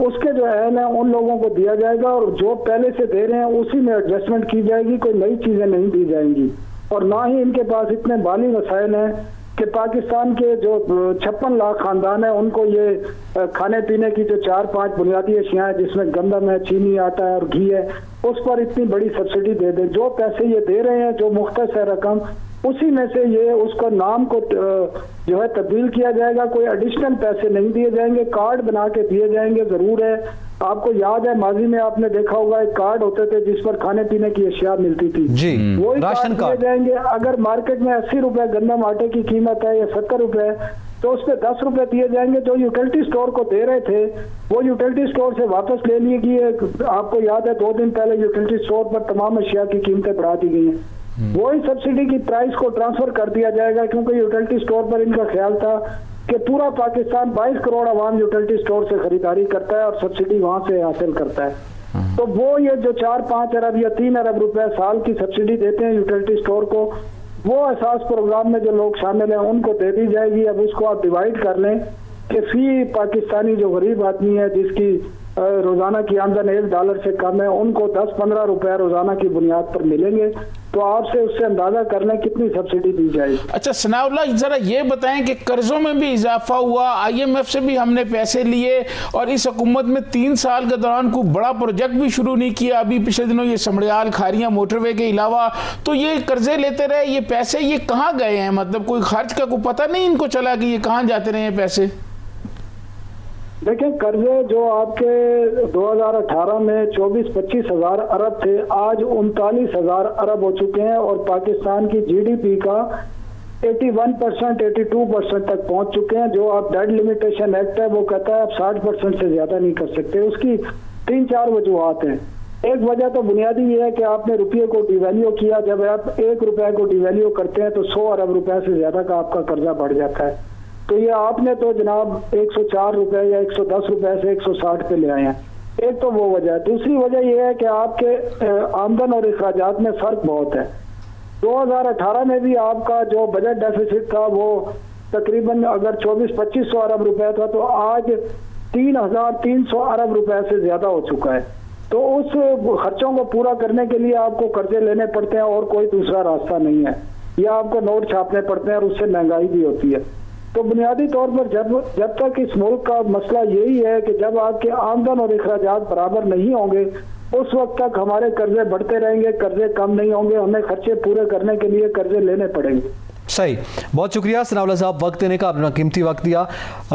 उसके जो अहल है उन लोगों को दिया जाएगा, और जो पहले से दे रहे हैं उसी में एडजस्टमेंट की जाएगी, कोई नई चीजें नहीं दी जाएंगी। और ना ही इनके पास इतने माली वसाइल हैं कि पाकिस्तान के जो 56 लाख खानदान है उनको ये खाने पीने की जो 4-5 बुनियादी अशिया है, जिसमें गंदम है, चीनी, आटा है और घी है, उस पर इतनी बड़ी सब्सिडी दे दें। जो पैसे ये दे रहे हैं, जो मुख्तस है रकम, उसी में से ये उसका नाम को जो है तब्दील किया जाएगा। कोई एडिशनल पैसे नहीं दिए जाएंगे, कार्ड बना के दिए जाएंगे। जरूर है, आपको याद है माजी में आपने देखा होगा एक कार्ड होते थे जिस पर खाने पीने की अशिया मिलती थी जी, वही राशन कार्ड दिए जाएंगे। अगर मार्केट में 80 रुपए गंदम आटे की कीमत है या 70 रुपए, तो उस पर 10 रुपए दिए जाएंगे। जो यूटिलिटी स्टोर को दे रहे थे वो यूटिलिटी स्टोर से वापस ले लिए गए। आपको याद है 2 दिन पहले यूटिलिटी स्टोर पर तमाम अशिया की कीमतें बढ़ा दी गई हैं। वही सब्सिडी की प्राइस को ट्रांसफर कर दिया जाएगा, क्योंकि यूटिलिटी स्टोर पर इनका ख्याल था कि पूरा पाकिस्तान 22 करोड़ आवाम यूटिलिटी स्टोर से खरीदारी करता है और सब्सिडी वहां से हासिल करता है। तो वो ये जो 4-5 अरब या 3 अरब रुपए साल की सब्सिडी देते हैं यूटिलिटी स्टोर को, वो एहसास प्रोग्राम में जो लोग शामिल हैं उनको दे दी जाएगी। अब उसको आप डिवाइड कर लें कि फी पाकिस्तानी जो गरीब आदमी है जिसकी रोजाना की आमदन $1 से कम है, उनको 10-15 रुपए रोजाना की बुनियाद पर मिलेंगे। तो आपसे उससे अंदाजा कर लें कितनी सब्सिडी दी जाएगी। अच्छा सनाउल्लाह, जरा ये बताएं कि कर्जों में भी इजाफा हुआ, IMF से भी हमने पैसे लिए, और इस हुकूमत में 3 साल के दौरान कोई बड़ा प्रोजेक्ट भी शुरू नहीं किया। अभी पिछले दिनों ये समड़ियाल खारियां मोटरवे के अलावा तो ये कर्जे लेते रहे। ये पैसे ये कहाँ गए हैं? मतलब कोई खर्च का कोई पता नहीं इनको चला कि ये कहाँ जाते रहे हैं पैसे? देखिए, कर्जे जो आपके 2018 में 24-25 हजार अरब थे, आज 39 हजार अरब हो चुके हैं, और पाकिस्तान की GDP का 81%, 82% तक पहुंच चुके हैं। जो आप डेट लिमिटेशन एक्ट है वो कहता है आप 60% से ज्यादा नहीं कर सकते। उसकी 3-4 वजूहात हैं। एक वजह तो बुनियादी ये है कि आपने रुपये को डिवैल्यू किया। जब आप 1 रुपए को डिवैल्यू करते हैं तो 100 अरब रुपए से ज्यादा का आपका कर्जा बढ़ जाता है। तो ये आपने तो जनाब 104 रुपए या 110 रुपए से 160 पे ले आए हैं। एक तो वो वजह है। दूसरी वजह ये है कि आपके आमदन और अखराजात में फर्क बहुत है। 2018 में भी आपका जो बजट डेफिसिट था वो तकरीबन अगर 24-2500 अरब रुपए था, तो आज 3300 अरब रुपए से ज्यादा हो चुका है। तो उस खर्चों को पूरा करने के लिए आपको कर्जे लेने पड़ते हैं, और कोई दूसरा रास्ता नहीं है, या आपको नोट छापने पड़ते हैं, और उससे महंगाई भी होती है। तो बुनियादी तौर पर जब तक इस मुल्क का मसला यही है कि जब आपके आमदन और अखराजात बराबर नहीं होंगे, उस वक्त तक हमारे कर्जे बढ़ते रहेंगे, कर्जे कम नहीं होंगे, हमें खर्चे पूरे करने के लिए कर्जे लेने पड़ेंगे। सही, बहुत शुक्रिया सनाउल्लाह साहब, वक्त देने का, अपना कीमती वक्त दिया।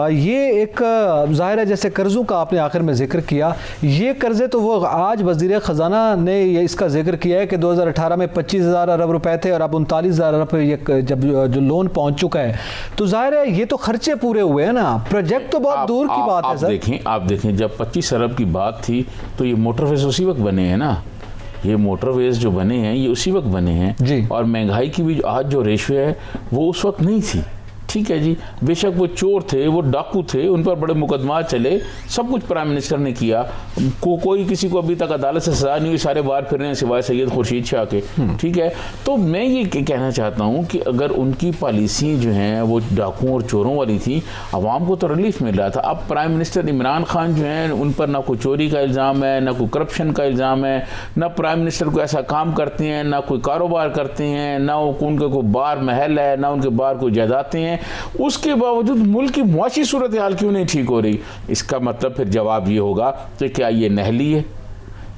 ये एक ज़ाहिर है जैसे कर्ज़ों का आपने आखिर में जिक्र किया, ये कर्ज़े तो वो आज वज़ीर ख़जाना ने ये इसका जिक्र किया है कि 2018 में 25,000 अरब रुपए थे और अब 39,000 अरब ये जब जो लोन पहुंच चुका है, तो ज़ाहिर है ये तो खर्चे पूरे हुए हैं ना, प्रोजेक्ट तो बहुत दूर की बात है सर। आप देखें जब 25 अरब की बात थी तो ये मोटरवेज उसी वक्त बने हैं ना, ये मोटरवेज जो बने हैं ये उसी वक्त बने हैं जी। और महंगाई की भी आज जो रेशियो है वो उस वक्त नहीं थी। ठीक है जी, बेशक वो चोर थे, वो डाकू थे, उन पर बड़े मुकदमा चले, सब कुछ प्राइम मिनिस्टर ने किया, कोई किसी को अभी तक अदालत से सजा नहीं हुई, सारे बाहर फिर रहे हैं सिवाय सैयद खुर्शीद शाह के। ठीक है, तो मैं ये कहना चाहता हूँ कि अगर उनकी पॉलिसी जो हैं वो डाकुओं और चोरों वाली थी, आवाम को तो रिलीफ मिल रहा था। अब प्राइम मिनिस्टर इमरान खान जो हैं उन पर ना कोई चोरी का इल्ज़ाम है, ना कोई करप्शन का इल्ज़ाम है, ना प्राइम मिनिस्टर को ऐसा काम करते हैं, ना कोई कारोबार करते हैं, ना उनके कोई बार महल है, ना उनके बार कोई जायदादें हैं, उसके बावजूद मुल्क की मुआशी सूरत हाल क्यों नहीं ठीक हो रही? इसका मतलब फिर जवाब ये होगा कि क्या ये नहली है,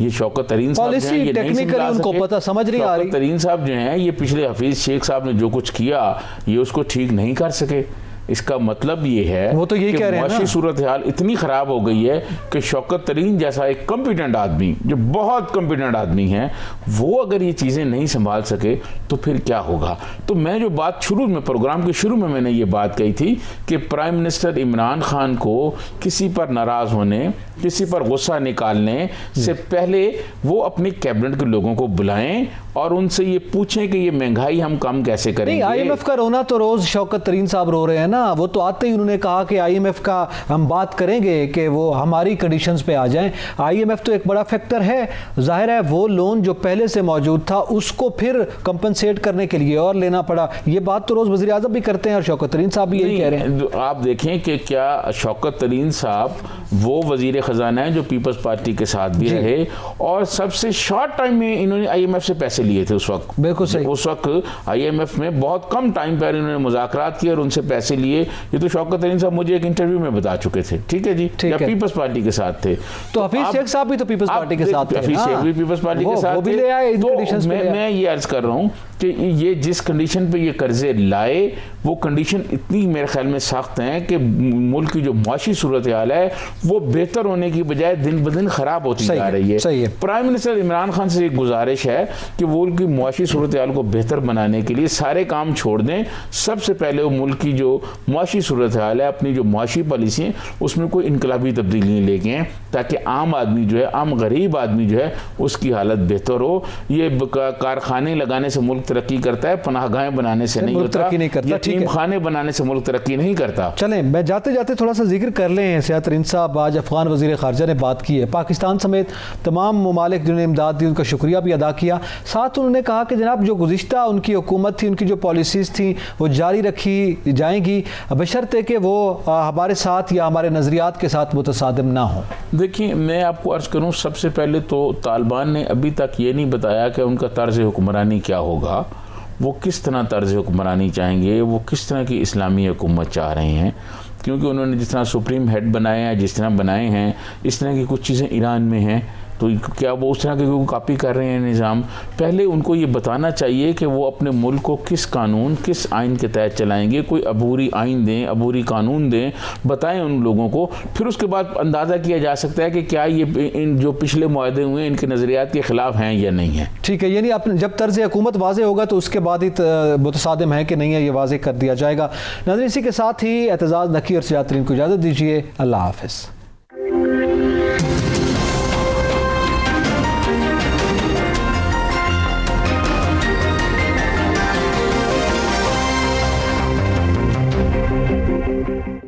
ये शौकत तरीन साहब जो हैं ये नहीं समझा उनको पता समझ नहीं आ रही। शौकत तरीन साहब जो हैं ये पिछले हफीज शेख साहब ने जो कुछ किया ये उसको ठीक नहीं कर सके। इसका मतलब ये है वो तो यही कह रहे हैं ना। मुआशी सूरत हाल इतनी ख़राब हो गई है कि शौकत तरीन जैसा एक कॉम्पिटेंट आदमी, जो बहुत कॉम्पिटेंट आदमी है, वो अगर ये चीज़ें नहीं संभाल सके तो फिर क्या होगा। तो मैं जो बात शुरू में, प्रोग्राम के शुरू में मैंने ये बात कही थी कि प्राइम मिनिस्टर इमरान खान को किसी पर नाराज़ होने, किसी पर गुस्सा निकालने से पहले वो अपने कैबिनेट के लोगों को बुलाएं और उनसे ये पूछें कि ये महंगाई हम कम कैसे करेंगे। आईएमएफ का रोना तो रोज शौकत तरीन साहब रो रहे हैं ना। वो तो आते ही उन्होंने कहा कि आईएमएफ का हम बात करेंगे कि वो हमारी कंडीशंस पे आ जाएं। आईएमएफ तो एक बड़ा फैक्टर है, जाहिर है वो लोन जो पहले से मौजूद था उसको फिर कंपनसेट करने के लिए और लेना पड़ा। ये बात तो रोज वज़ीर आज़म भी करते हैं और शौकत तरीन साहब भी यही कह रहे हैं। आप देखें कि क्या शौकत तरीन साहब वो वजीर खजाना है जो पीपल्स पार्टी के साथ भी रहे और सबसे शॉर्ट टाइम में इन्होंने आईएमएफ से पैसे लिए थे उस वक्त। बिल्कुल सही। उस वक्त आईएमएफ में बहुत कम टाइम पर इन्होंने मुज़ाकरात किए और उनसे पैसे लिए। ये तो शौकत तरीन साहब मुझे एक इंटरव्यू में बता चुके थे, ठीक है जी, या पीपल्स पार्टी के साथ थे। तो हफीज शेख साहब भी तो पीपल्स पार्टी के साथ थे। हफीज शेख भी पीपल्स पार्टी के साथ थे। तो मैं ये अर्ज कर रहा हूँ कि ये जिस कंडीशन पे ये कर्जे लाए वो कंडीशन इतनी मेरे ख्याल में सख्त हैं कि मुल्क की जो मुआशी सूरत हाल है वो बेहतर होने की बजाय दिन ब दिन खराब होती जा रही है। प्राइम मिनिस्टर इमरान खान से एक गुजारिश है कि वो मुल्क की मुआशी सूरत हाल को बेहतर बनाने के लिए सारे काम छोड़ दें। सबसे पहले वो मुल्क की जो मुआशी सूरत हाल है, अपनी जो मुआशी पॉलिसी है, उसमें कोई इनकलाबी तब्दीलियाँ लेके आएँ ताकि आम आदमी जो है, आम गरीब आदमी जो है, उसकी हालत बेहतर हो। ये कारखाने लगाने से मुल्क तरक्की करता है, पनाहगाहें बनाने से नहीं होता, यतीम खाने बनाने से मुल्क तरक्की नहीं करता। चलें, मैं जाते जाते थोड़ा सा जिक्र कर लें। सियात तरीन साहब, आज अफगान वज़ीर ख़ारजा ने बात की है, पाकिस्तान समेत तमाम ममालिक जिन्होंने इमदाद दी उनका शुक्रिया भी अदा किया। साथ उन्होंने कहा कि जनाब जो गुज़िश्ता उनकी हुकूमत थी, उनकी जो पॉलिसीज़ थी वो जारी रखी जाएंगी बशर्ते कि वो हमारे साथ या हमारे नज़रियात के साथ मुतसादिम ना हो। देखिए, मैं आपको अर्ज़ करूँ, सबसे पहले तो तालिबान ने अभी तक ये नहीं बताया कि उनका तर्ज़ हुक्मरानी क्या होगा, वो किस तरह तर्ज़ हुक्मरानी चाहेंगे, वो किस तरह की इस्लामी हुकूमत चाह रहे हैं। क्योंकि उन्होंने जिस तरह सुप्रीम हेड बनाए हैं, जिस तरह बनाए हैं, इस तरह की कुछ चीज़ें ईरान में हैं, तो क्या वो उस तरह के कॉपी कर रहे हैं निज़ाम। पहले उनको ये बताना चाहिए कि वो अपने मुल्क को किस कानून, किस आइन के तहत चलाएंगे। कोई अबूरी आइन दें, अबूरी कानून दें, बताएं उन लोगों को। फिर उसके बाद अंदाज़ा किया जा सकता है कि क्या ये इन जो पिछले मुआहदे हुए इनके नज़रियात के ख़िलाफ़ हैं या नहीं है। ठीक है, यानी अपने जब तर्ज़ हुकूमत वाज़े होगा तो उसके बाद ही मुतसादिम है कि नहीं है ये वाज़े कर दिया जाएगा। नाज़रीन, इसी के साथ ही एतज़ाज़ नकी और सियात तरीन को इजाज़त दीजिए। अल्लाह हाफ़िज़।